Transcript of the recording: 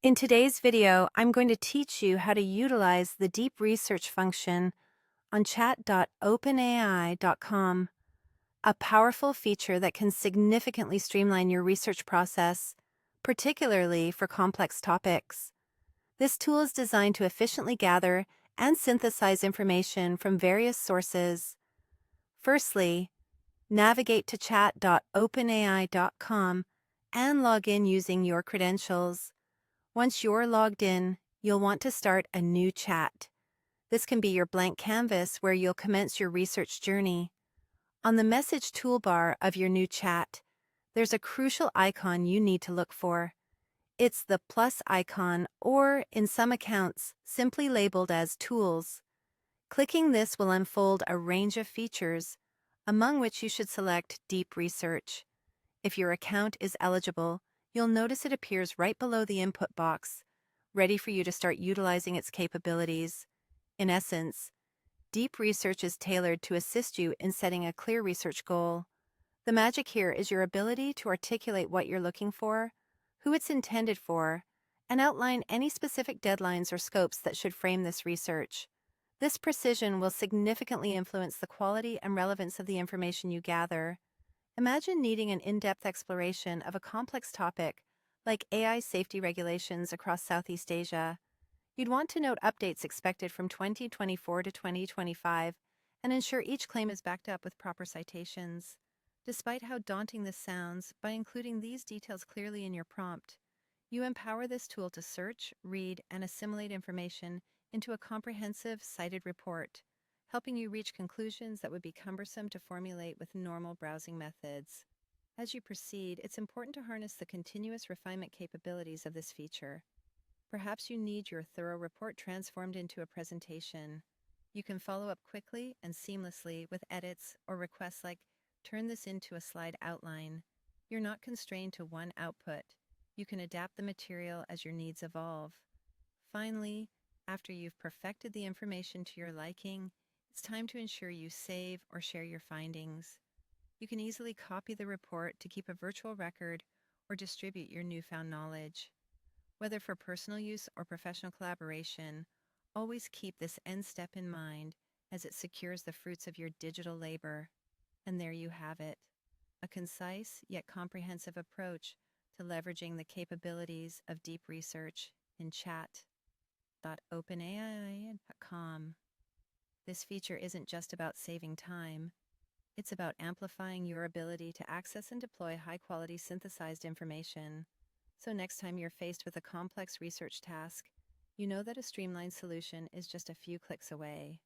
In today's video, I'm going to teach you how to utilize the deep research function on chat.openai.com, a powerful feature that can significantly streamline your research process, particularly for complex topics. This tool is designed to efficiently gather and synthesize information from various sources. Firstly, navigate to chat.openai.com and log in using your credentials. Once you're logged in, you'll want to start a new chat. This can be your blank canvas where you'll commence your research journey. On the message toolbar of your new chat, there's a crucial icon you need to look for. It's the plus icon, or in some accounts, simply labeled as Tools. Clicking this will unfold a range of features, among which you should select Deep Research. If your account is eligible, you'll notice it appears right below the input box, ready for you to start utilizing its capabilities. In essence, deep research is tailored to assist you in setting a clear research goal. The magic here is your ability to articulate what you're looking for, who it's intended for, and outline any specific deadlines or scopes that should frame this research. This precision will significantly influence the quality and relevance of the information you gather. Imagine needing an in-depth exploration of a complex topic like AI safety regulations across Southeast Asia. You'd want to note updates expected from 2024 to 2025 and ensure each claim is backed up with proper citations. Despite how daunting this sounds, by including these details clearly in your prompt, you empower this tool to search, read, and assimilate information into a comprehensive, cited report, helping you reach conclusions that would be cumbersome to formulate with normal browsing methods. As you proceed, it's important to harness the continuous refinement capabilities of this feature. Perhaps you need your thorough report transformed into a presentation. You can follow up quickly and seamlessly with edits or requests like, turn this into a slide outline. You're not constrained to one output. You can adapt the material as your needs evolve. Finally, after you've perfected the information to your liking, it's time to ensure you save or share your findings. You can easily copy the report to keep a virtual record or distribute your newfound knowledge. Whether for personal use or professional collaboration, always keep this end step in mind as it secures the fruits of your digital labor. And there you have it, a concise yet comprehensive approach to leveraging the capabilities of deep research in chat.openai.com. This feature isn't just about saving time, it's about amplifying your ability to access and deploy high-quality synthesized information. So next time you're faced with a complex research task, you know that a streamlined solution is just a few clicks away.